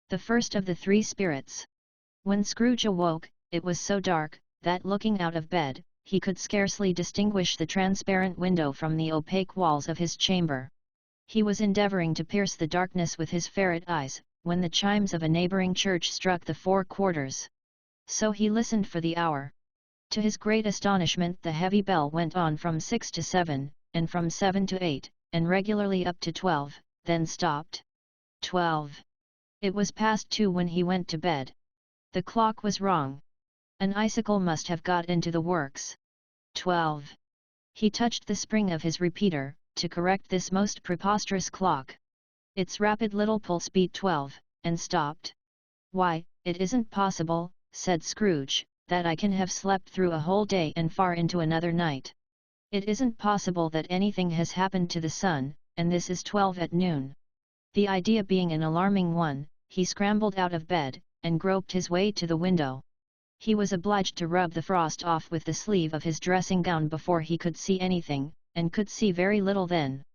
The first of the three spirits. When Scrooge awoke, it was so dark, that looking out of bed, he could scarcely distinguish the transparent window from the opaque walls of his chamber. He was endeavouring to pierce the darkness with his ferret eyes, when the chimes of a neighbouring church struck the 4 quarters. So he listened for the hour. To his great astonishment, the heavy bell went on from 6 to 7, and from 7 to 8, and regularly up to 12, then stopped. 12. It was past 2 when he went to bed. The clock was wrong. An icicle must have got into the works. 12. He touched the spring of his repeater, to correct this most preposterous clock. Its rapid little pulse beat 12, and stopped. "Why, it isn't possible," said Scrooge, "that I can have slept through a whole day and far into another night. It isn't possible that anything has happened to the sun, and this is 12 at noon." The idea being an alarming one, he scrambled out of bed, and groped his way to the window. He was obliged to rub the frost off with the sleeve of his dressing gown before he could see anything, and could see very little then.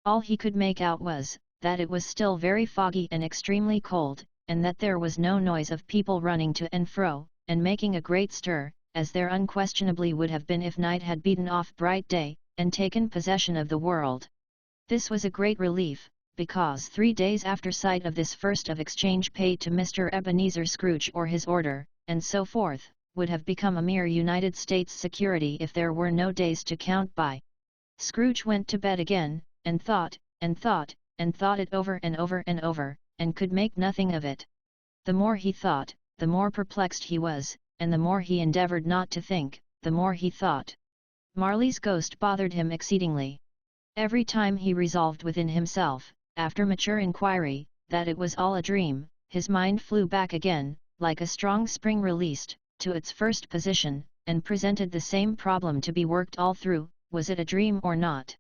All he could make out was, that it was still very foggy and extremely cold, and that there was no noise of people running to and fro, and making a great stir, as there unquestionably would have been if night had beaten off bright day, and taken possession of the world. This was a great relief, because 3 days after sight of this first of exchange paid to Mr. Ebenezer Scrooge or his order, and so forth, would have become a mere United States security if there were no days to count by. Scrooge went to bed again, and thought, and thought, and thought it over and over and over, and could make nothing of it. The more he thought, the more perplexed he was, and the more he endeavoured not to think, the more he thought. Marley's ghost bothered him exceedingly. Every time he resolved within himself, after mature inquiry, that it was all a dream, his mind flew back again, like a strong spring released, to its first position, and presented the same problem to be worked all through: was it a dream or not?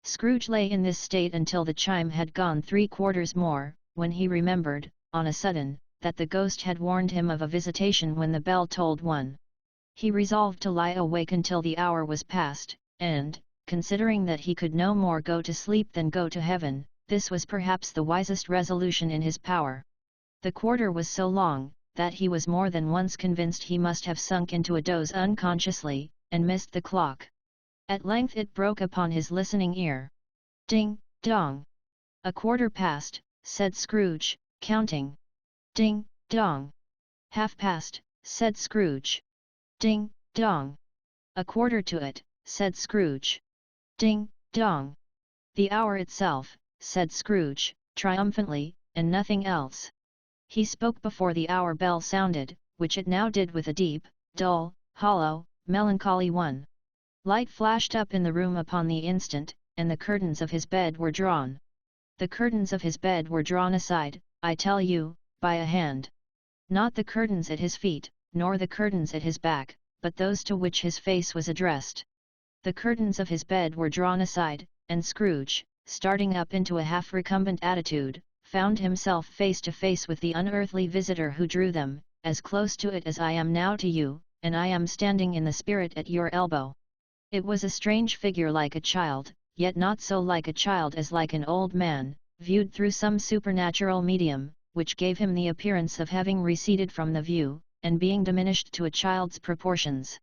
Scrooge lay in this state until the chime had gone 3 quarters more, when he remembered, on a sudden, that the ghost had warned him of a visitation when the bell tolled 1. He resolved to lie awake until the hour was past, and, considering that he could no more go to sleep than go to heaven, this was perhaps the wisest resolution in his power. The quarter was so long, that he was more than once convinced he must have sunk into a doze unconsciously, and missed the clock. At length it broke upon his listening ear. Ding, dong. "A quarter past," said Scrooge, counting. Ding, dong. "Half past," said Scrooge. Ding, dong. "A quarter to it," said Scrooge. Ding, dong. "The hour itself," said Scrooge, triumphantly, "and nothing else." He spoke before the hour bell sounded, which it now did with a deep, dull, hollow, melancholy one. Light flashed up in the room upon the instant, and the curtains of his bed were drawn. The curtains of his bed were drawn aside, I tell you, by a hand. Not the curtains at his feet, nor the curtains at his back, but those to which his face was addressed. The curtains of his bed were drawn aside, and Scrooge, starting up into a half-recumbent attitude, found himself face to face with the unearthly visitor who drew them, as close to it as I am now to you, and I am standing in the spirit at your elbow. It was a strange figure, like a child, yet not so like a child as like an old man, viewed through some supernatural medium, which gave him the appearance of having receded from the view, and being diminished to a child's proportions.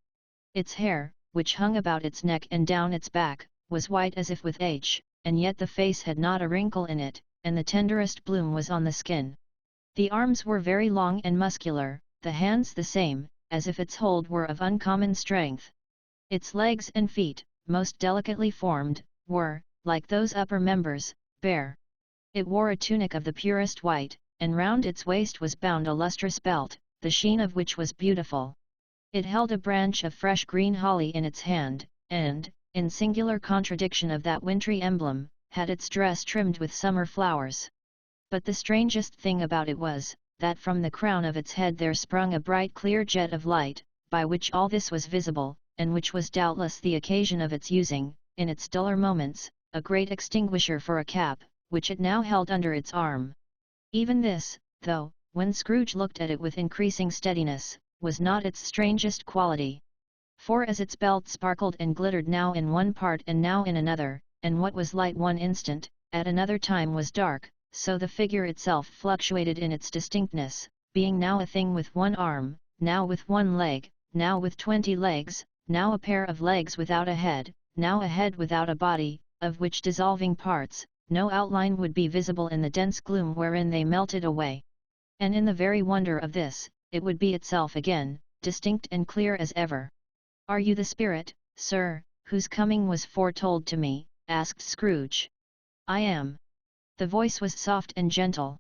Its hair, which hung about its neck and down its back, was white as if with age, and yet the face had not a wrinkle in it, and the tenderest bloom was on the skin. The arms were very long and muscular, the hands the same, as if its hold were of uncommon strength. Its legs and feet, most delicately formed, were, like those upper members, bare. It wore a tunic of the purest white, and round its waist was bound a lustrous belt, the sheen of which was beautiful. It held a branch of fresh green holly in its hand, and, in singular contradiction of that wintry emblem, had its dress trimmed with summer flowers. But the strangest thing about it was, that from the crown of its head there sprung a bright clear jet of light, by which all this was visible, and which was doubtless the occasion of its using, in its duller moments, a great extinguisher for a cap, which it now held under its arm. Even this, though, when Scrooge looked at it with increasing steadiness, was not its strangest quality. For as its belt sparkled and glittered now in one part and now in another, and what was light one instant, at another time was dark, so the figure itself fluctuated in its distinctness, being now a thing with one arm, now with one leg, now with 20 legs, now a pair of legs without a head, now a head without a body, of which dissolving parts, no outline would be visible in the dense gloom wherein they melted away. And in the very wonder of this, it would be itself again, distinct and clear as ever. "Are you the spirit, sir, whose coming was foretold to me?" asked Scrooge. "I am." The voice was soft and gentle,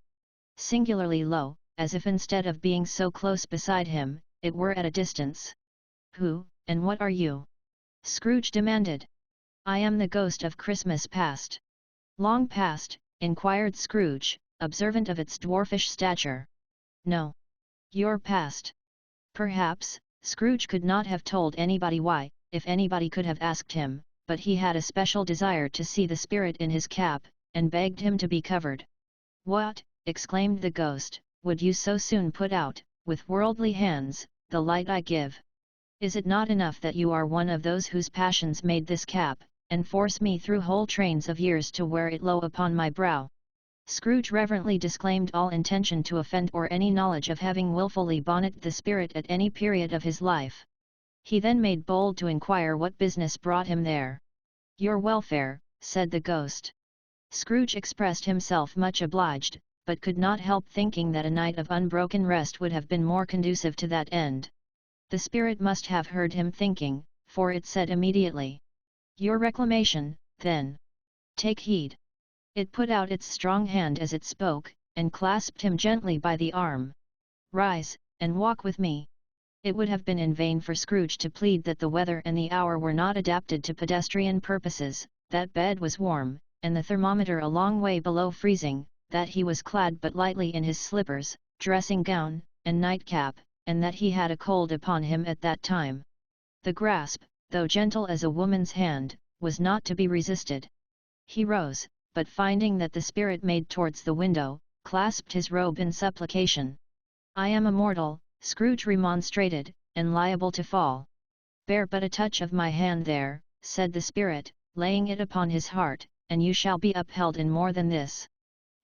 singularly low, as if instead of being so close beside him, it were at a distance. "Who, and what are you?" Scrooge demanded. "I am the ghost of Christmas past." "Long past?" inquired Scrooge, observant of its dwarfish stature. "No. Your past." Perhaps, Scrooge could not have told anybody why, if anybody could have asked him, but he had a special desire to see the spirit in his cap, and begged him to be covered. "What?" exclaimed the ghost, "would you so soon put out, with worldly hands, the light I give? Is it not enough that you are one of those whose passions made this cap, and force me through whole trains of years to wear it low upon my brow?" Scrooge reverently disclaimed all intention to offend or any knowledge of having wilfully bonneted the spirit at any period of his life. He then made bold to inquire what business brought him there. "Your welfare," said the ghost. Scrooge expressed himself much obliged, but could not help thinking that a night of unbroken rest would have been more conducive to that end. The spirit must have heard him thinking, for it said immediately, "Your reclamation, then. Take heed." It put out its strong hand as it spoke, and clasped him gently by the arm. "Rise, and walk with me." It would have been in vain for Scrooge to plead that the weather and the hour were not adapted to pedestrian purposes, that bed was warm, and the thermometer a long way below freezing, that he was clad but lightly in his slippers, dressing gown, and nightcap, and that he had a cold upon him at that time. The grasp, though gentle as a woman's hand, was not to be resisted. He rose, but finding that the spirit made towards the window, clasped his robe in supplication. "I am a mortal," Scrooge remonstrated, "and liable to fall." "Bear but a touch of my hand there," said the spirit, laying it upon his heart, "and you shall be upheld in more than this."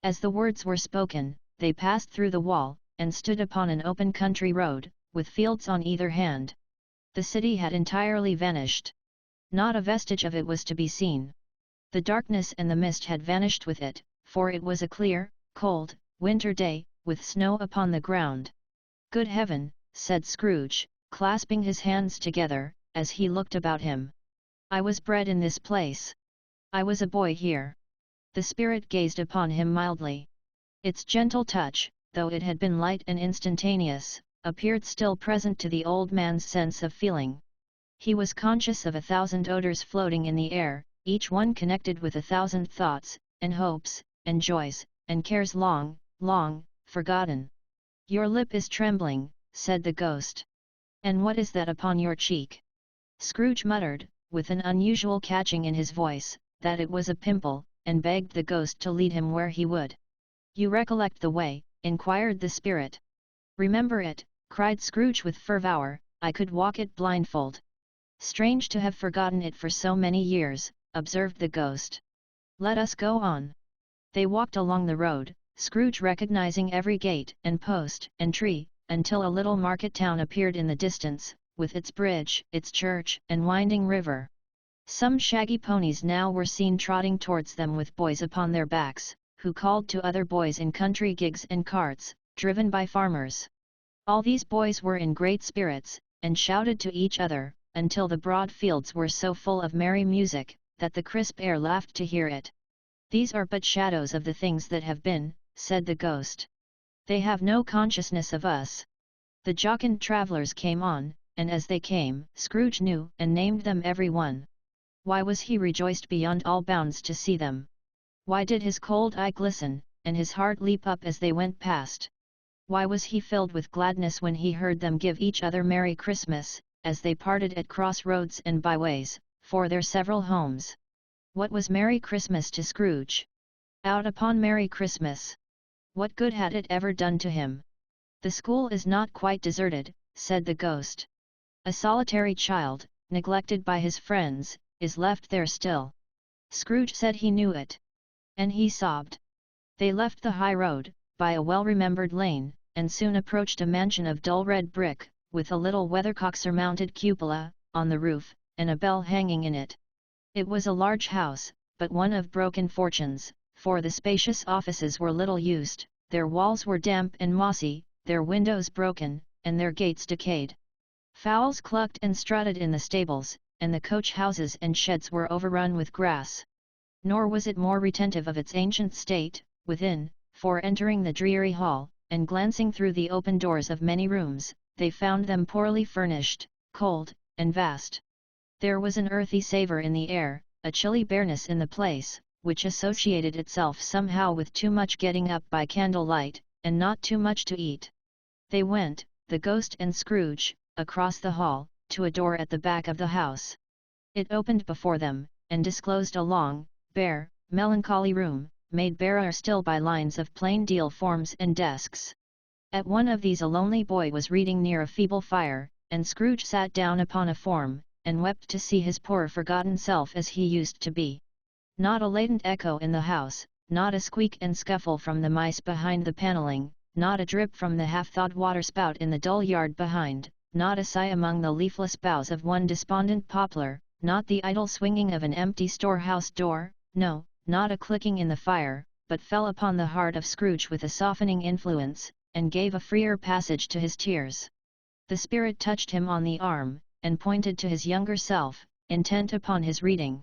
As the words were spoken, they passed through the wall, and stood upon an open country road, with fields on either hand. The city had entirely vanished. Not a vestige of it was to be seen. The darkness and the mist had vanished with it, for it was a clear, cold, winter day, with snow upon the ground. "Good heaven," said Scrooge, clasping his hands together, as he looked about him. "I was bred in this place. I was a boy here." The spirit gazed upon him mildly. Its gentle touch, though it had been light and instantaneous, appeared still present to the old man's sense of feeling. He was conscious of 1,000 odors floating in the air, each one connected with 1,000 thoughts, and hopes, and joys, and cares long, long, forgotten. "Your lip is trembling," said the ghost. "And what is that upon your cheek?" Scrooge muttered, with an unusual catching in his voice, that it was a pimple, and begged the ghost to lead him where he would. "You recollect the way?" inquired the spirit. "Remember it," cried Scrooge with fervour, "I could walk it blindfold." "Strange to have forgotten it for so many years," observed the ghost. "Let us go on." They walked along the road, Scrooge recognizing every gate and post and tree, until a little market town appeared in the distance, with its bridge, its church, and winding river. Some shaggy ponies now were seen trotting towards them with boys upon their backs, who called to other boys in country gigs and carts, driven by farmers. All these boys were in great spirits, and shouted to each other, until the broad fields were so full of merry music, that the crisp air laughed to hear it. "These are but shadows of the things that have been," said the ghost. "They have no consciousness of us." The jocund travellers came on, and as they came, Scrooge knew and named them every one. Why was he rejoiced beyond all bounds to see them? Why did his cold eye glisten, and his heart leap up as they went past? Why was he filled with gladness when he heard them give each other Merry Christmas, as they parted at cross-roads and byways, for their several homes? What was Merry Christmas to Scrooge? Out upon Merry Christmas! What good had it ever done to him? "The school is not quite deserted," said the ghost. "A solitary child, neglected by his friends, is left there still." Scrooge said he knew it. And he sobbed. They left the high road, by a well-remembered lane, and soon approached a mansion of dull red brick, with a little weathercock-surmounted cupola on the roof, and a bell hanging in it. It was a large house, but one of broken fortunes, for the spacious offices were little used, their walls were damp and mossy, their windows broken, and their gates decayed. Fowls clucked and strutted in the stables, and the coach houses and sheds were overrun with grass. Nor was it more retentive of its ancient state, within, for entering the dreary hall, and glancing through the open doors of many rooms, they found them poorly furnished, cold, and vast. There was an earthy savour in the air, a chilly bareness in the place, which associated itself somehow with too much getting up by candlelight, and not too much to eat. They went, the ghost and Scrooge, across the hall, to a door at the back of the house. It opened before them, and disclosed a long, bare, melancholy room, made barer still by lines of plain deal forms and desks. At one of these a lonely boy was reading near a feeble fire, and Scrooge sat down upon a form, and wept to see his poor forgotten self as he used to be. Not a latent echo in the house, not a squeak and scuffle from the mice behind the panelling, not a drip from the half-thawed waterspout in the dull yard behind, not a sigh among the leafless boughs of one despondent poplar, not the idle swinging of an empty storehouse door, no, not a clicking in the fire, but fell upon the heart of Scrooge with a softening influence, and gave a freer passage to his tears. The spirit touched him on the arm, and pointed to his younger self, intent upon his reading.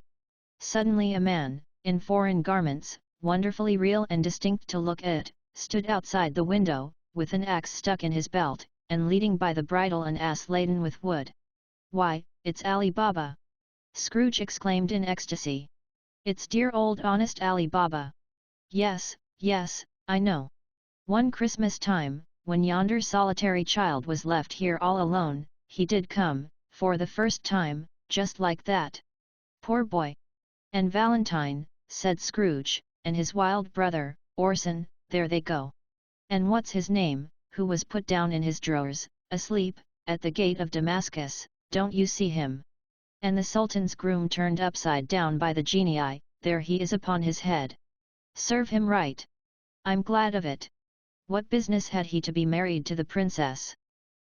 Suddenly a man, in foreign garments, wonderfully real and distinct to look at, stood outside the window, with an axe stuck in his belt, and leading by the bridle an ass laden with wood. "Why, it's Ali Baba!" Scrooge exclaimed in ecstasy. "It's dear old honest Ali Baba! Yes, yes, I know. One Christmas time, when yonder solitary child was left here all alone, he did come, for the first time, just like that. Poor boy!" "And Valentine," said Scrooge, "and his wild brother, Orson, there they go. And what's his name, who was put down in his drawers, asleep, at the gate of Damascus, don't you see him? And the Sultan's groom turned upside down by the genii, there he is upon his head. Serve him right. I'm glad of it. What business had he to be married to the princess?"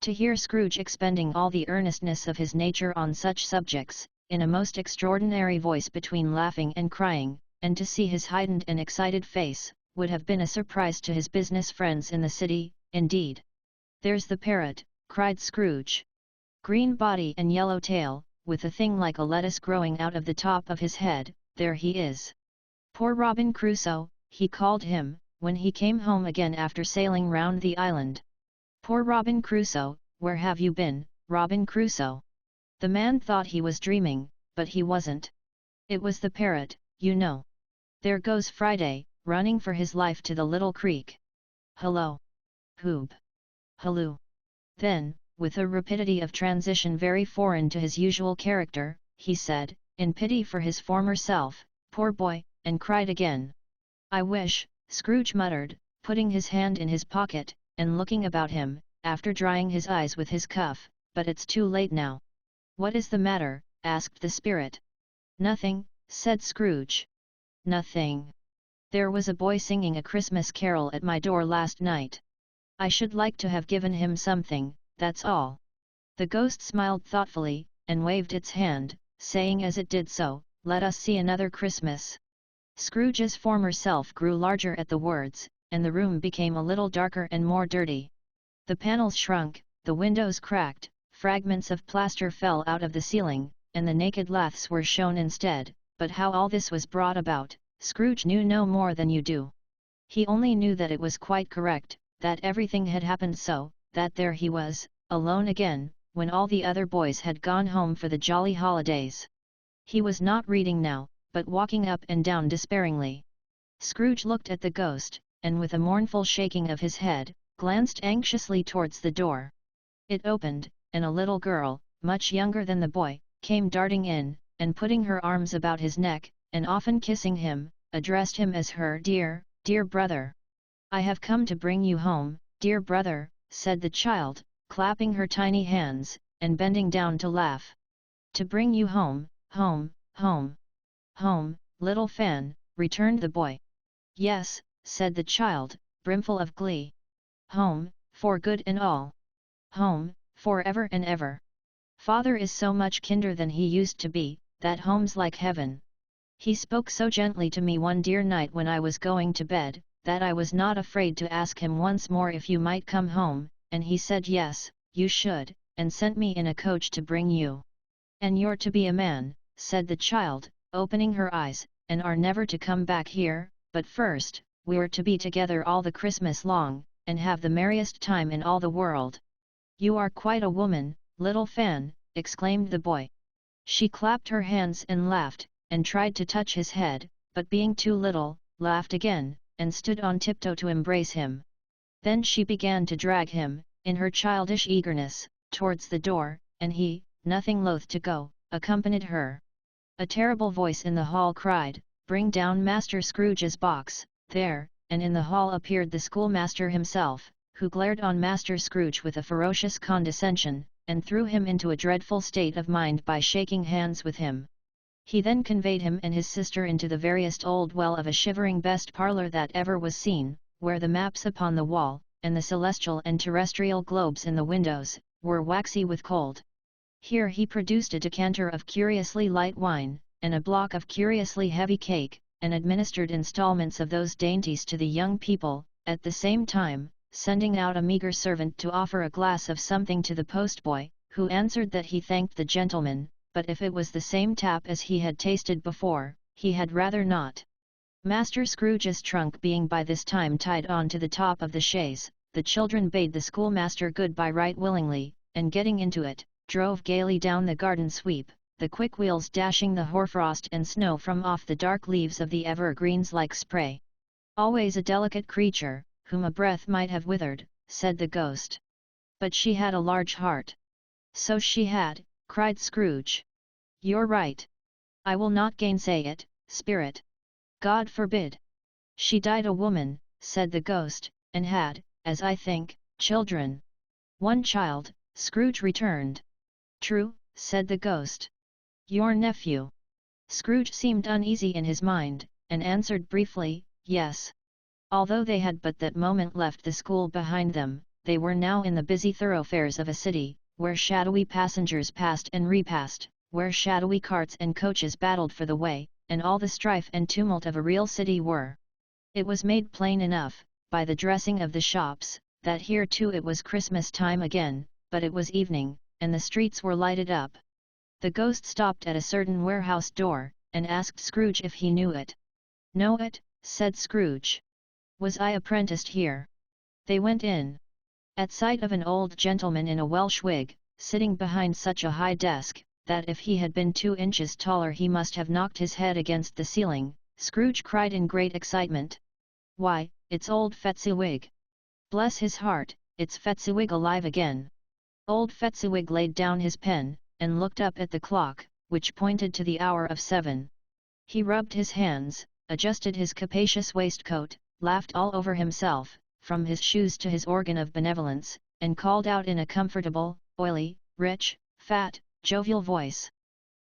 To hear Scrooge expending all the earnestness of his nature on such subjects, in a most extraordinary voice between laughing and crying, and to see his heightened and excited face, would have been a surprise to his business friends in the city, indeed. "There's the parrot," cried Scrooge. "Green body and yellow tail, with a thing like a lettuce growing out of the top of his head, there he is. Poor Robin Crusoe, he called him, when he came home again after sailing round the island. Poor Robin Crusoe, where have you been, Robin Crusoe?" The man thought he was dreaming, but he wasn't. It was the parrot, you know. There goes Friday, running for his life to the little creek. Hullo! Hoob! Halloo! Then, with a rapidity of transition very foreign to his usual character, he said, in pity for his former self, "Poor boy," and cried again. "I wish," Scrooge muttered, putting his hand in his pocket, and looking about him, after drying his eyes with his cuff, "but it's too late now." "What is the matter?" asked the spirit. "Nothing," said Scrooge. "Nothing. There was a boy singing a Christmas carol at my door last night. I should like to have given him something, that's all." The ghost smiled thoughtfully, and waved its hand, saying as it did so, "Let us see another Christmas." Scrooge's former self grew larger at the words, and the room became a little darker and more dirty. The panels shrunk, the windows cracked, fragments of plaster fell out of the ceiling, and the naked laths were shown instead, but how all this was brought about, Scrooge knew no more than you do. He only knew that it was quite correct, that everything had happened so, that there he was, alone again, when all the other boys had gone home for the jolly holidays. He was not reading now, but walking up and down despairingly. Scrooge looked at the ghost, and with a mournful shaking of his head, glanced anxiously towards the door. It opened, and a little girl, much younger than the boy, came darting in, and putting her arms about his neck, and often kissing him, addressed him as her dear, dear brother. "I have come to bring you home, dear brother," said the child, clapping her tiny hands, and bending down to laugh. "To bring you home, home, home." "Home, little Fan," returned the boy. "Yes, said the child, brimful of glee. Home, for good and all. Home, for ever and ever. Father is so much kinder than he used to be, that home's like heaven. He spoke so gently to me one dear night when I was going to bed, that I was not afraid to ask him once more if you might come home, and he said yes, you should, and sent me in a coach to bring you. And you're to be a man, said the child, opening her eyes, and are never to come back here, but first, we're to be together all the Christmas long, and have the merriest time in all the world. You are quite a woman, little Fan, exclaimed the boy. She clapped her hands and laughed, and tried to touch his head, but being too little, laughed again, and stood on tiptoe to embrace him. Then she began to drag him, in her childish eagerness, towards the door, and he, nothing loath to go, accompanied her. A terrible voice in the hall cried, "Bring down Master Scrooge's box," there, and in the hall appeared the schoolmaster himself, who glared on Master Scrooge with a ferocious condescension, and threw him into a dreadful state of mind by shaking hands with him. He then conveyed him and his sister into the veriest old well of a shivering best parlour that ever was seen, where the maps upon the wall, and the celestial and terrestrial globes in the windows, were waxy with cold. Here he produced a decanter of curiously light wine, and a block of curiously heavy cake, and administered installments of those dainties to the young people, at the same time, sending out a meagre servant to offer a glass of something to the postboy, who answered that he thanked the gentleman, but if it was the same tap as he had tasted before, he had rather not. Master Scrooge's trunk being by this time tied on to the top of the chaise, the children bade the schoolmaster good-bye right willingly, and getting into it, drove gaily down the garden sweep, the quick wheels dashing the hoarfrost and snow from off the dark leaves of the evergreens like spray. "Always a delicate creature, whom a breath might have withered," said the ghost. "But she had a large heart." "So she had," cried Scrooge. "You're right. I will not gainsay it, spirit. God forbid. She died a woman," said the ghost, "and had, as I think, children." "One child," Scrooge returned. "True," said the ghost. "Your nephew?" Scrooge seemed uneasy in his mind, and answered briefly, "Yes." Although they had but that moment left the school behind them, they were now in the busy thoroughfares of a city, where shadowy passengers passed and repassed, where shadowy carts and coaches battled for the way, and all the strife and tumult of a real city were. It was made plain enough, by the dressing of the shops, that here too it was Christmas time again, but it was evening, and the streets were lighted up. The ghost stopped at a certain warehouse door, and asked Scrooge if he knew it. "Know it?" said Scrooge. "Was I apprenticed here?" They went in. At sight of an old gentleman in a Welsh wig, sitting behind such a high desk, that if he had been 2 inches taller he must have knocked his head against the ceiling, Scrooge cried in great excitement. "Why, it's old Fezziwig! Bless his heart, it's Fezziwig alive again!" Old Fezziwig laid down his pen, and looked up at the clock, which pointed to the hour of 7. He rubbed his hands, adjusted his capacious waistcoat, laughed all over himself, from his shoes to his organ of benevolence, and called out in a comfortable, oily, rich, fat, jovial voice.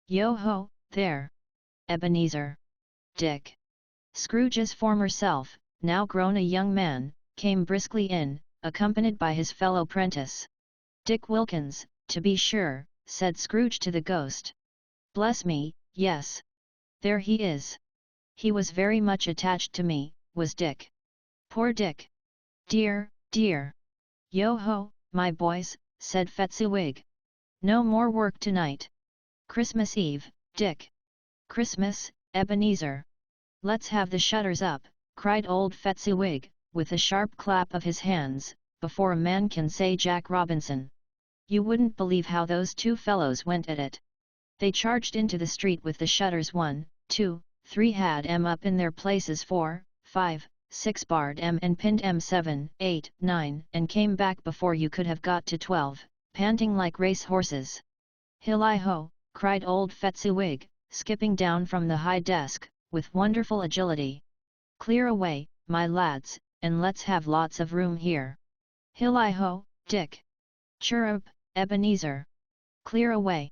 "Yo-ho, there! Ebenezer! Dick!" Scrooge's former self, now grown a young man, came briskly in, accompanied by his fellow prentice. "Dick Wilkins, to be sure," said Scrooge to the ghost. "Bless me, yes! There he is! He was very much attached to me, was Dick. Poor Dick! Dear, dear! Yo-ho, my boys," said Fezziwig. "No more work tonight. Christmas Eve, Dick. Christmas, Ebenezer. Let's have the shutters up," cried old Fezziwig, with a sharp clap of his hands, "before a man can say Jack Robinson. You wouldn't believe how those 2 fellows went at it. They charged into the street with the shutters 1, 2, 3 had 'em up in their places 4, 5, 6 barred 'em and pinned 'em 7, 8, 9 and came back before you could have got to 12, panting like race horses." "Hilli-ho!" cried old Fezziwig, skipping down from the high desk, with wonderful agility. "Clear away, my lads, and let's have lots of room here. Hilli-ho, Dick! Chirrup, Ebenezer! Clear away!"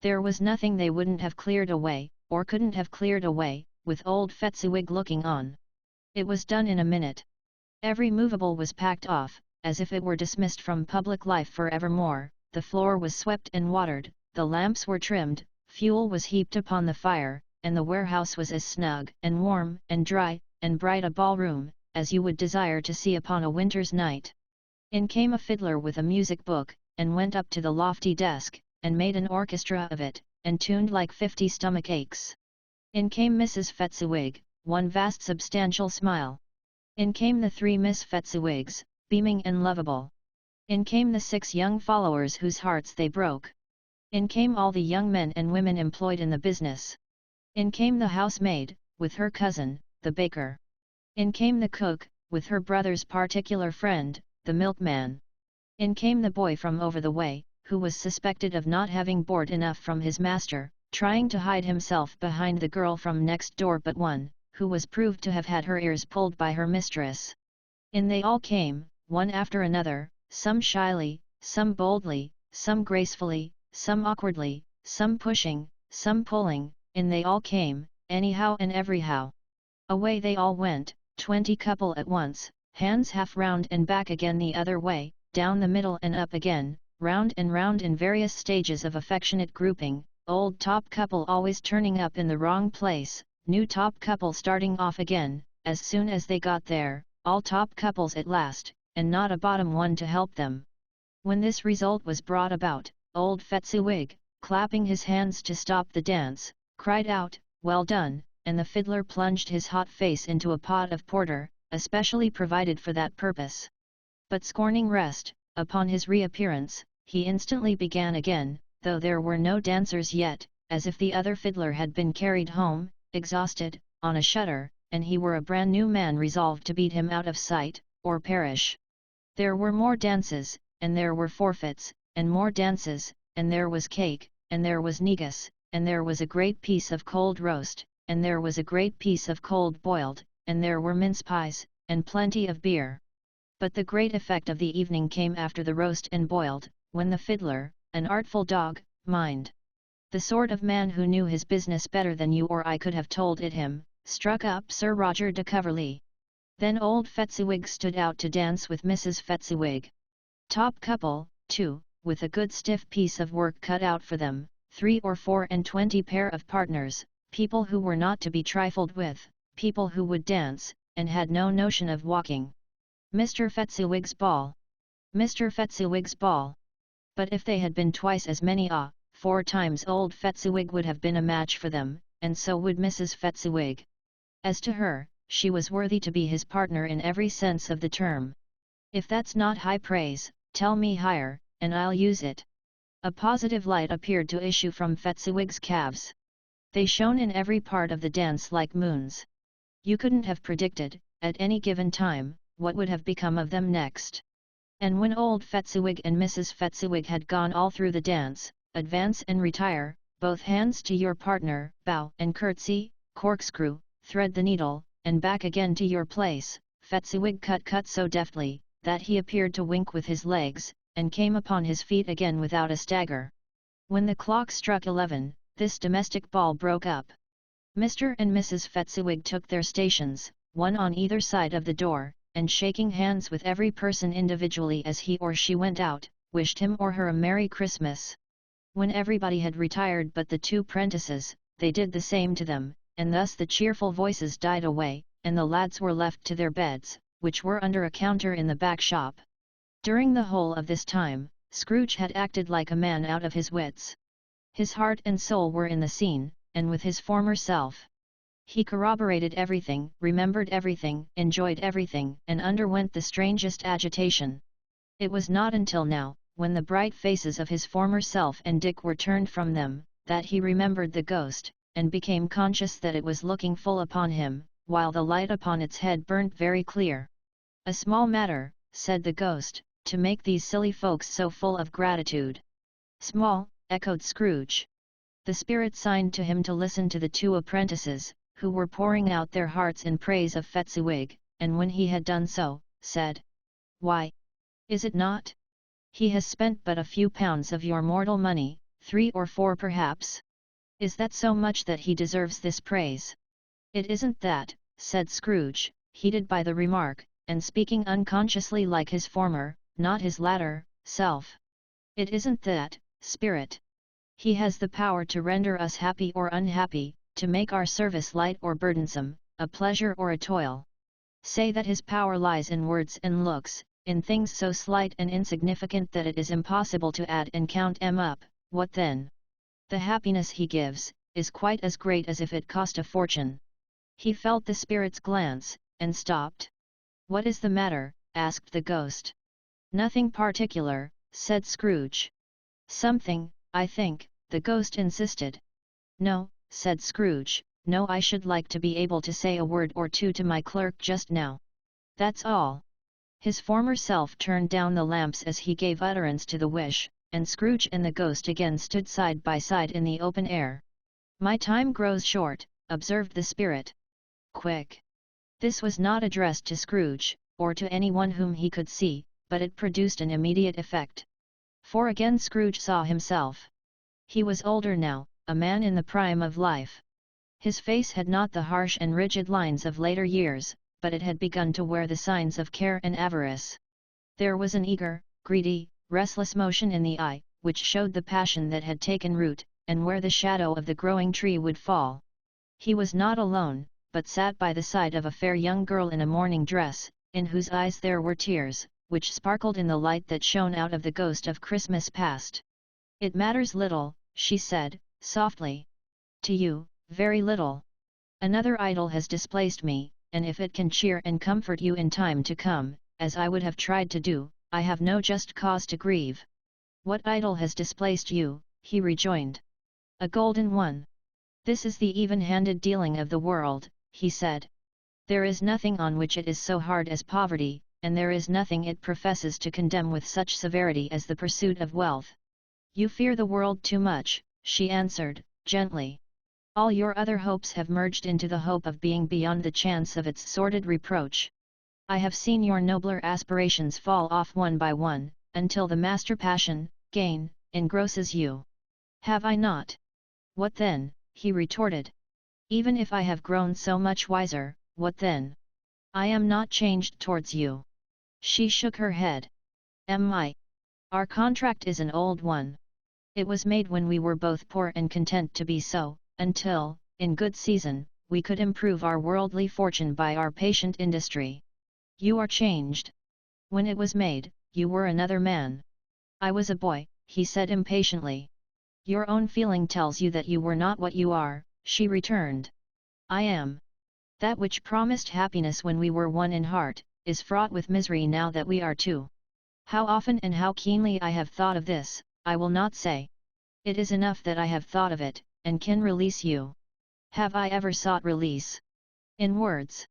There was nothing they wouldn't have cleared away, or couldn't have cleared away, with old Fezziwig looking on. It was done in a minute. Every movable was packed off, as if it were dismissed from public life for evermore. The floor was swept and watered, the lamps were trimmed, fuel was heaped upon the fire, and the warehouse was as snug and warm and dry and bright a ballroom as you would desire to see upon a winter's night. In came a fiddler with a music book, and went up to the lofty desk, and made an orchestra of it, and tuned like 50 stomach aches. In came Mrs. Fetziwig, one vast substantial smile. In came the 3 Miss Fetziwigs, beaming and lovable. In came the 6 young followers whose hearts they broke. In came all the young men and women employed in the business. In came the housemaid, with her cousin, the baker. In came the cook, with her brother's particular friend, the milkman. In came the boy from over the way, who was suspected of not having board enough from his master, trying to hide himself behind the girl from next door but one, who was proved to have had her ears pulled by her mistress. In they all came, one after another, some shyly, some boldly, some gracefully, some awkwardly, some pushing, some pulling, in they all came, anyhow and everyhow. Away they all went, 20 couple at once, hands half round and back again the other way, down the middle and up again, round and round in various stages of affectionate grouping, old top couple always turning up in the wrong place, new top couple starting off again, as soon as they got there, all top couples at last, and not a bottom one to help them. When this result was brought about, old Fetziwig, clapping his hands to stop the dance, cried out, "Well done," and the fiddler plunged his hot face into a pot of porter, especially provided for that purpose. But scorning rest, upon his reappearance, he instantly began again, though there were no dancers yet, as if the other fiddler had been carried home, exhausted, on a shutter, and he were a brand new man resolved to beat him out of sight, or perish. There were more dances, and there were forfeits, and more dances, and there was cake, and there was negus, and there was a great piece of cold roast, and there was a great piece of cold boiled, and there were mince pies, and plenty of beer. But the great effect of the evening came after the roast and boiled, when the fiddler, an artful dog, mind, the sort of man who knew his business better than you or I could have told it him, struck up Sir Roger de Coverley. Then old Fetziwig stood out to dance with Mrs. Fetziwig. Top couple, too, with a good stiff piece of work cut out for them, 3 or 4 and 20 pair of partners, people who were not to be trifled with, people who would dance, and had no notion of walking. Mr. Fetziwig's ball. Mr. Fetziwig's ball. But if they had been twice as many 4 times old Fetziwig would have been a match for them, and so would Mrs. Fetziwig. As to her, she was worthy to be his partner in every sense of the term. If that's not high praise, tell me higher, and I'll use it. A positive light appeared to issue from Fetziwig's calves. They shone in every part of the dance like moons. You couldn't have predicted, at any given time, what would have become of them next. And when old Fetziwig and Mrs. Fetziwig had gone all through the dance, advance and retire, both hands to your partner, bow and curtsy, corkscrew, thread the needle, and back again to your place, Fetziwig cut so deftly, that he appeared to wink with his legs, and came upon his feet again without a stagger. When the clock struck 11, this domestic ball broke up. Mr. and Mrs. Fetziwig took their stations, one on either side of the door, and shaking hands with every person individually as he or she went out, wished him or her a Merry Christmas. When everybody had retired but the 2 prentices, they did the same to them, and thus the cheerful voices died away, and the lads were left to their beds, which were under a counter in the back shop. During the whole of this time, Scrooge had acted like a man out of his wits. His heart and soul were in the scene, and with his former self. He corroborated everything, remembered everything, enjoyed everything, and underwent the strangest agitation. It was not until now, when the bright faces of his former self and Dick were turned from them, that he remembered the ghost, and became conscious that it was looking full upon him, while the light upon its head burnt very clear. "A small matter," said the ghost, "to make these silly folks so full of gratitude." "Small," echoed Scrooge. The spirit signed to him to listen to the 2 apprentices, who were pouring out their hearts in praise of Fetziwig, and when he had done so, said, "Why, is it not? He has spent but a few pounds of your mortal money, 3 or 4 perhaps. Is that so much that he deserves this praise?" "It isn't that," said Scrooge, heated by the remark, and speaking unconsciously like his former, not his latter, self. "It isn't that, Spirit. He has the power to render us happy or unhappy, to make our service light or burdensome, a pleasure or a toil. Say that his power lies in words and looks, in things so slight and insignificant that it is impossible to add and count them up, what then? The happiness he gives, is quite as great as if it cost a fortune." He felt the spirit's glance, and stopped. "What is the matter?" asked the ghost. "Nothing particular," said Scrooge. "Something, I think," the ghost insisted. "No," said Scrooge, "no, I should like to be able to say a word or two to my clerk just now. That's all." His former self turned down the lamps as he gave utterance to the wish, and Scrooge and the ghost again stood side by side in the open air. "My time grows short," observed the spirit. "Quick." This was not addressed to Scrooge, or to anyone whom he could see, but it produced an immediate effect. For again Scrooge saw himself. He was older now, a man in the prime of life. His face had not the harsh and rigid lines of later years, but it had begun to wear the signs of care and avarice. There was an eager, greedy, restless motion in the eye, which showed the passion that had taken root, and where the shadow of the growing tree would fall. He was not alone, but sat by the side of a fair young girl in a mourning dress, in whose eyes there were tears, which sparkled in the light that shone out of the ghost of Christmas past. "It matters little," she said, softly. "To you, very little. Another idol has displaced me, and if it can cheer and comfort you in time to come, as I would have tried to do, I have no just cause to grieve." "What idol has displaced you?" he rejoined. "A golden one. This is the even-handed dealing of the world," he said. "There is nothing on which it is so hard as poverty, and there is nothing it professes to condemn with such severity as the pursuit of wealth." "You fear the world too much," she answered, gently. "All your other hopes have merged into the hope of being beyond the chance of its sordid reproach. I have seen your nobler aspirations fall off one by one, until the master passion, gain, engrosses you. Have I not?" "What then?" he retorted. "Even if I have grown so much wiser, what then? I am not changed towards you." She shook her head. "Am I? Our contract is an old one. It was made when we were both poor and content to be so, until, in good season, we could improve our worldly fortune by our patient industry. You are changed. When it was made, you were another man." "I was a boy," he said impatiently. "Your own feeling tells you that you were not what you are," she returned. "I am. That which promised happiness when we were one in heart, is fraught with misery now that we are two. How often and how keenly I have thought of this, I will not say. It is enough that I have thought of it, and can release you. Have I ever sought release? In words?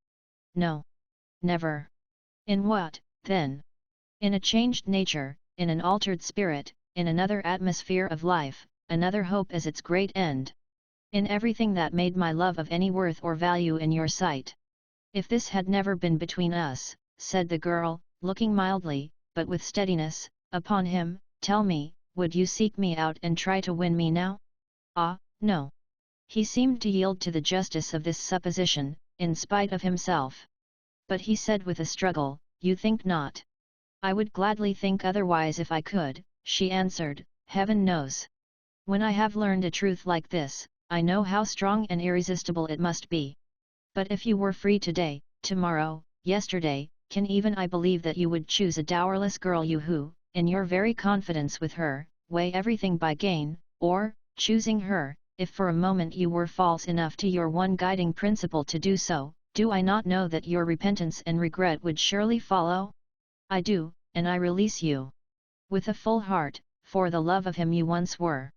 No. Never. In what, then? In a changed nature, in an altered spirit, in another atmosphere of life, another hope as its great end. In everything that made my love of any worth or value in your sight. If this had never been between us," said the girl, looking mildly, but with steadiness, upon him, "tell me, would you seek me out and try to win me now?" "Ah, no." He seemed to yield to the justice of this supposition, in spite of himself. But he said with a struggle, "You think not?" "I would gladly think otherwise if I could," she answered, "heaven knows. When I have learned a truth like this, I know how strong and irresistible it must be. But if you were free today, tomorrow, yesterday, can even I believe that you would choose a dowerless girl you who, in your very confidence with her, weigh everything by gain, or, choosing her, if for a moment you were false enough to your one guiding principle to do so, do I not know that your repentance and regret would surely follow? I do, and I release you. With a full heart, for the love of him you once were."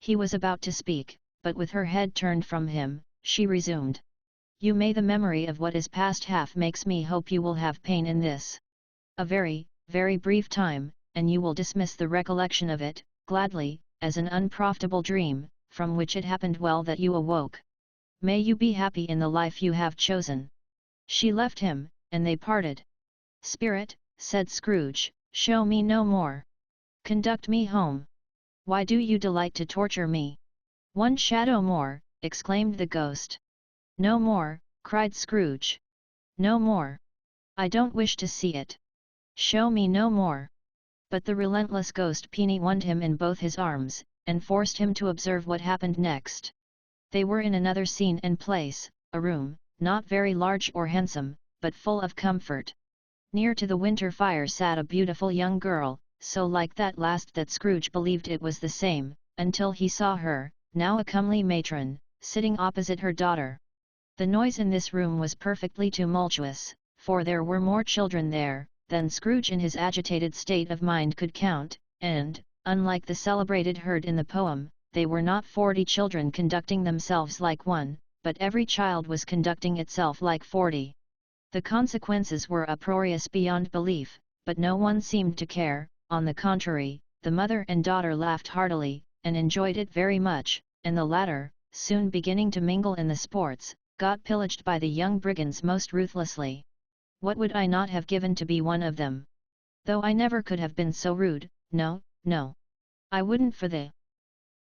He was about to speak, but with her head turned from him, she resumed. "You may the memory of what is past half makes me hope you will have pain in this. A very, very brief time, and you will dismiss the recollection of it, gladly, as an unprofitable dream, from which it happened well that you awoke. May you be happy in the life you have chosen." She left him, and they parted. "Spirit," said Scrooge, "show me no more. Conduct me home. Why do you delight to torture me?" "One shadow more," exclaimed the ghost. "No more," cried Scrooge. No more. I don't wish to see it. Show me no more. But the relentless ghost Peony wound him in both his arms, and forced him to observe what happened next. They were in another scene and place, a room, not very large or handsome, but full of comfort. Near to the winter fire sat a beautiful young girl, so like that last that Scrooge believed it was the same, until he saw her, now a comely matron, sitting opposite her daughter. The noise in this room was perfectly tumultuous, for there were more children there, than Scrooge in his agitated state of mind could count, and, unlike the celebrated herd in the poem, they were not 40 children conducting themselves like one, but every child was conducting itself like 40. The consequences were uproarious beyond belief, but no one seemed to care. On the contrary, the mother and daughter laughed heartily, and enjoyed it very much, and the latter, soon beginning to mingle in the sports, got pillaged by the young brigands most ruthlessly. What would I not have given to be one of them? Though I never could have been so rude, no, no. I wouldn't for the